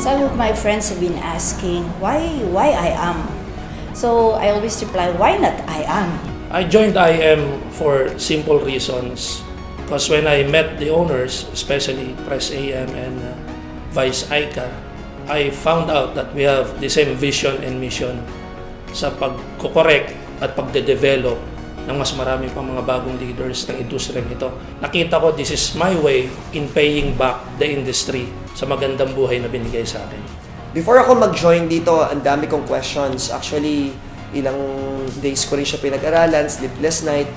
Some of my friends have been asking why I am. So I always reply, why not I am? I joined IM for simple reasons. Because when I met the owners, especially Press AM and Vice Aika, I found out that we have the same vision and mission sa pagko-correct at pagde-develop ng mas marami pang mga bagong leaders ng industriyang ito. Nakita ko this is my way in paying back the industry sa magandang buhay na binigay sa akin. Before ako mag-join dito, ang dami kong questions. Actually, ilang days ko rin siya pinag-aralan, sleepless night.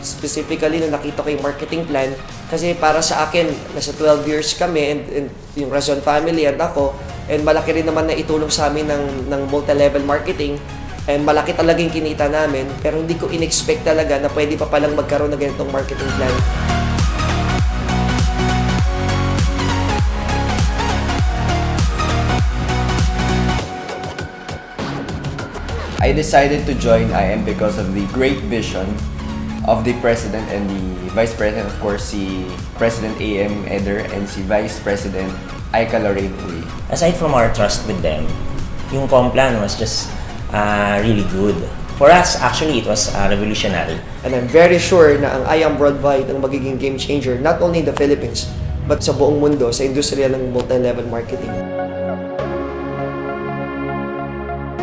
Specifically, nung nakita ko yung marketing plan. Kasi para sa akin, nasa 12 years kami and yung Razon family at ako. And malaki rin naman na itulong sa amin ng multi-level marketing. And malaki talaga yung kinita namin. Pero hindi ko in-expect talaga na pwede pa palang magkaroon ng ganitong marketing plan. I decided to join IM because of the great vision of the President and the Vice President, of course, si President AM Eder and si Vice President Aika Lorraine Uy. Aside from our trust with them, yung Complan was just really good. For us, actually, it was revolutionary. And I'm very sure na ang IAM Worldwide ang magiging game changer, not only in the Philippines, but sa buong mundo, sa industriya ng multi-level marketing.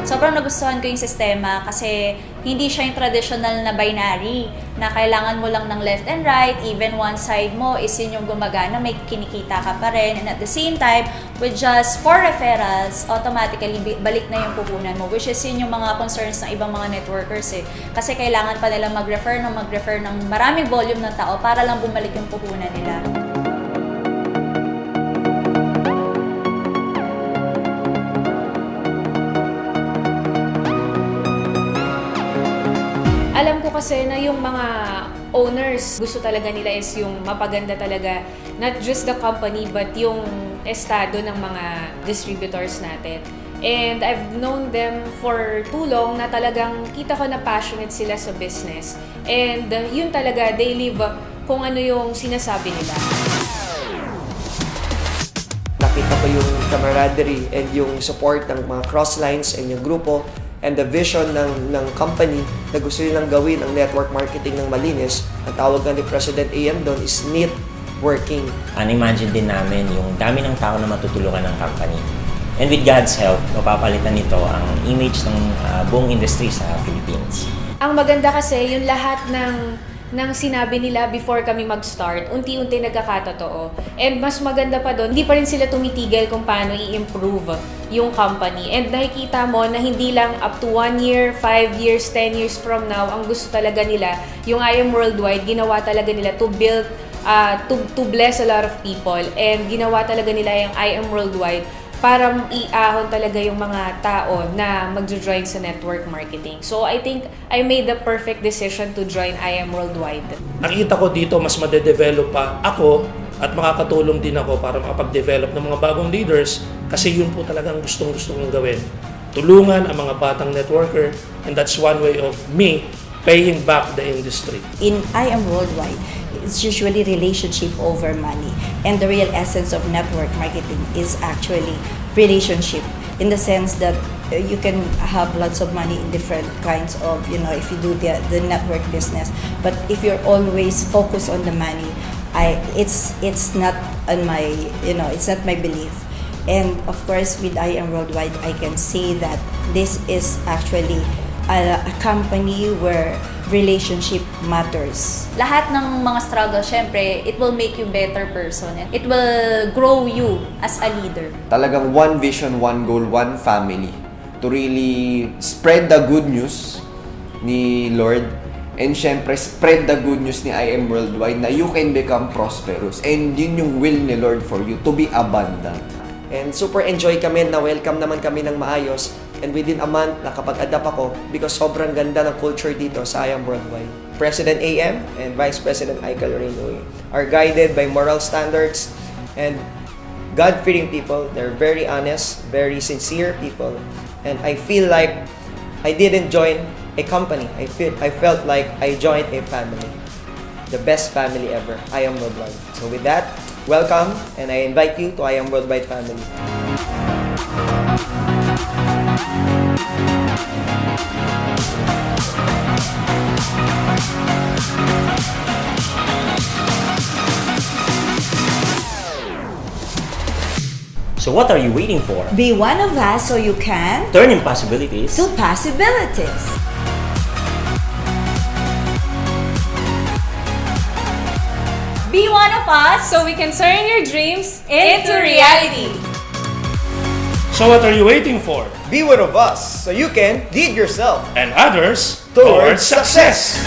Sobrang nagustuhan ko yung sistema kasi hindi siya yung traditional na binary na kailangan mo lang ng left and right, even one side mo is yun yung gumagana, may kinikita ka pa rin. And at the same time, with just 4 referrals, automatically balik na yung puhunan mo, which is yun yung mga concerns ng ibang mga networkers eh. Kasi kailangan pa nila mag-refer ng maraming volume ng tao para lang bumalik yung puhunan nila. Alam ko kasi na yung mga owners, gusto talaga nila is yung mapaganda talaga, not just the company, but yung estado ng mga distributors natin. And I've known them for too long na talagang kita ko na passionate sila sa business. And yun talaga, they live kung ano yung sinasabi nila. Nakita ko yung camaraderie and yung support ng mga crosslines and yung grupo and the vision ng company na gusto nilang gawin ang network marketing ng malinis. Ang tawag nga ni President AM doon is neat working. Imagine din namin yung dami ng tao na matutulungan ng company. And with God's help, mapapalitan nito ang image ng buong industry sa Philippines. Ang maganda kasi yung lahat ng sinabi nila before kami mag-start, unti-unti nagkakatotoo. And mas maganda pa doon, hindi pa rin sila tumitigil kung paano i-improve yung company. And nakikita mo na hindi lang up to 1 year, 5 years, 10 years from now, ang gusto talaga nila, yung IM Worldwide, ginawa talaga nila to build, to bless a lot of people. And ginawa talaga nila yung IM Worldwide para iahon talaga yung mga tao na magjo-join sa network marketing. So I think I made the perfect decision to join IM Worldwide. Nakita ko dito mas madedevelop pa ako at makakatulong din ako para makapag-develop ng mga bagong leaders kasi yun po talagang gustong-gusto kong gawin. Tulungan ang mga batang networker and that's one way of me paying back the industry. In IM Worldwide, it's usually relationship over money. And the real essence of network marketing is actually relationship in the sense that you can have lots of money in different kinds of, if you do the network business. But if you're always focused on the money, it's not on my, it's not my belief. And of course, with IM Worldwide, I can say that this is actually a company where relationship matters. Lahat ng mga struggle, syempre, it will make you better person and it will grow you as a leader. Talagang one vision, one goal, one family to really spread the good news ni Lord and syempre spread the good news ni IM Worldwide na you can become prosperous and yun yung will ni Lord for you to be abundant. And super enjoy kami, na welcome naman kami ng maayos. And within a month, nakapag-adapt ako because sobrang ganda ng culture dito sa IAM Worldwide. President AM and Vice President Aika Lorraine Uy are guided by moral standards and God-fearing people. They're very honest, very sincere people. And I feel like I didn't join a company. I felt like I joined a family. The best family ever, IAM Worldwide. So with that, welcome and I invite you to IAM Worldwide family. So what are you waiting for? Be one of us so you can Turn impossibilities to possibilities. Be one of us So we can turn your dreams into reality. So what are you waiting for? Be one of us so you can lead yourself And others towards success.